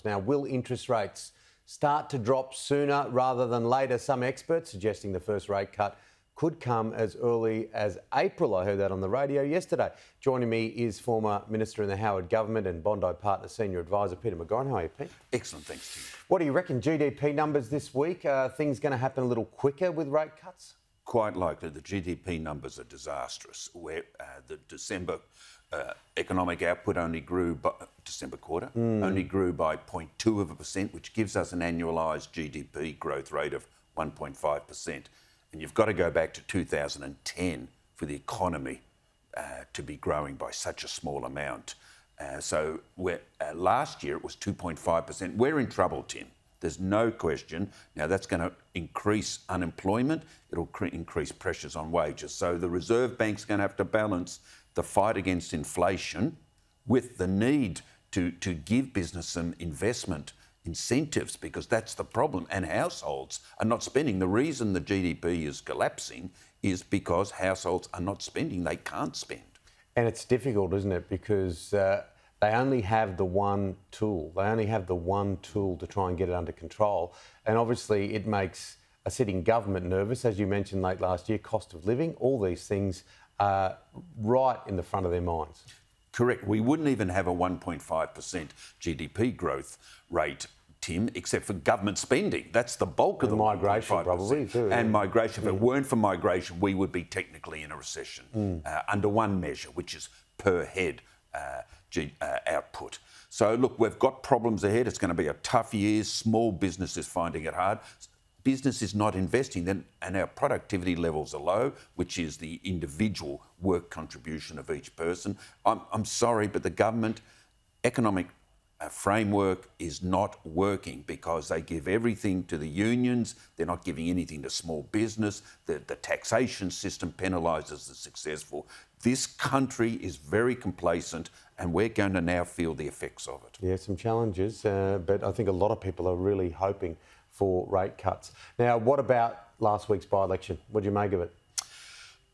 Now, will interest rates start to drop sooner rather than later? Some experts suggesting the first rate cut could come as early as April. I heard that on the radio yesterday. Joining me is former Minister in the Howard Government and Bondi Partner Senior Advisor Peter McGauran. How are you, Pete? Excellent, thanks, Tim. What do you reckon? GDP numbers this week? Are things going to happen a little quicker with rate cuts? Quite likely. The GDP numbers are disastrous. Where the December economic output only grew by December quarter only grew by 0.2%, which gives us an annualised GDP growth rate of 1.5%. And you've got to go back to 2010 for the economy to be growing by such a small amount. So last year it was 2.5%. We're in trouble, Tim. There's no question. Now, that's going to increase unemployment. It'll increase pressures on wages. So the Reserve Bank's going to have to balance the fight against inflation with the need to give business some investment incentives, because that's the problem. And households are not spending. The reason the GDP is collapsing is because households are not spending. They can't spend. And it's difficult, isn't it? Because they only have the one tool. They only have the one tool to try and get it under control. And obviously it makes a sitting government nervous. As you mentioned late last year, cost of living, all these things are right in the front of their minds. Correct. We wouldn't even have a 1.5% GDP growth rate, Tim, except for government spending. That's the bulk of the migration, probably, too. And migration. If it weren't for migration, we would be technically in a recession under one measure, which is per head output. So, look, we've got problems ahead. It's going to be a tough year. Small business is finding it hard. Business is not investing, and our productivity levels are low, which is the individual work contribution of each person. I'm sorry, but the government economic framework is not working because they give everything to the unions. They're not giving anything to small business. The taxation system penalises the successful. This country is very complacent, and we're going to now feel the effects of it. Yeah, some challenges, but I think a lot of people are really hoping for rate cuts. Now, what about last week's by-election? What do you make of it?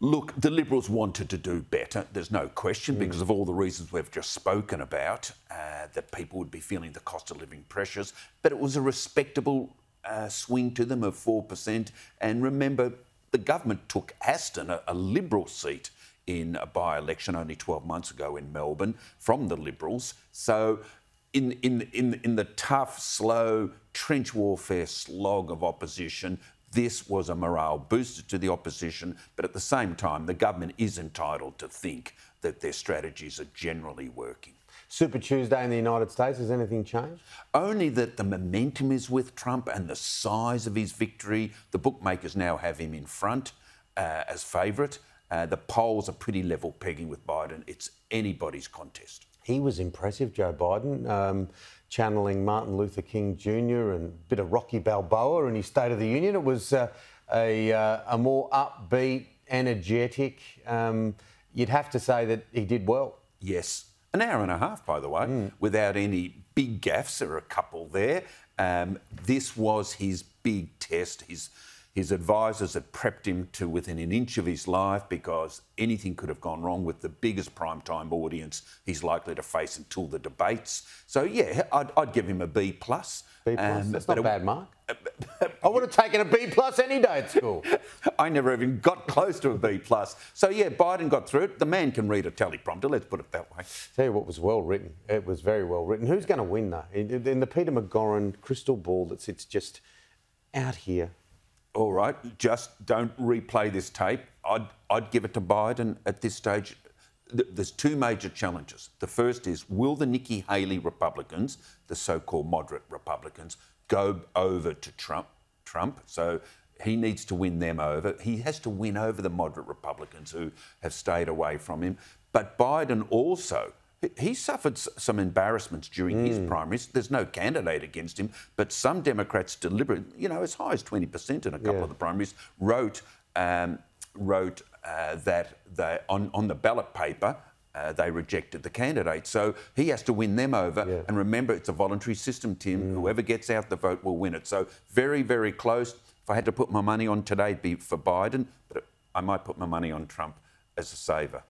Look, the Liberals wanted to do better, there's no question, because of all the reasons we've just spoken about, that people would be feeling the cost of living pressures. But it was a respectable swing to them of 4%. And remember, the government took Aston, a Liberal seat, in a by-election only 12 months ago in Melbourne from the Liberals. So in the tough, slow, trench warfare slog of opposition, this was a morale booster to the opposition, but at the same time, the government is entitled to think that their strategies are generally working. Super Tuesday in the United States, has anything changed? Only that the momentum is with Trump and the size of his victory. The bookmakers now have him in front as favourite. The polls are pretty level pegging with Biden. It's anybody's contest. He was impressive, Joe Biden, channeling Martin Luther King Jr. and a bit of Rocky Balboa in his State of the Union. It was a more upbeat, energetic. You'd have to say that he did well. Yes. An hour and a half, by the way, without any big gaffes. There were a couple there. This was his big test. His advisors had prepped him to within an inch of his life, because anything could have gone wrong with the biggest primetime audience he's likely to face until the debates. So, yeah, I'd give him a B+. B+? That's not a bad mark. I would have taken a B+ any day at school. I never even got close to a B+. So, yeah, Biden got through it. The man can read a teleprompter, let's put it that way. Tell you what was well written. It was very well written. Who's going to win, though? In the Peter McGauran crystal ball that sits just out here. All right, just don't replay this tape. I'd give it to Biden at this stage. There's two major challenges. The first is, will the Nikki Haley Republicans, the so-called moderate Republicans, go over to Trump? So he needs to win them over. He has to win over the moderate Republicans who have stayed away from him. But Biden also, he suffered some embarrassments during his primaries. There's no candidate against him, but some Democrats deliberately, as high as 20% in a couple of the primaries, wrote that they, on the ballot paper, they rejected the candidate. So he has to win them over. Yeah. And remember, it's a voluntary system, Tim. Whoever gets out the vote will win it. So very, very close. If I had to put my money on today, it'd be for Biden, but I might put my money on Trump as a saver.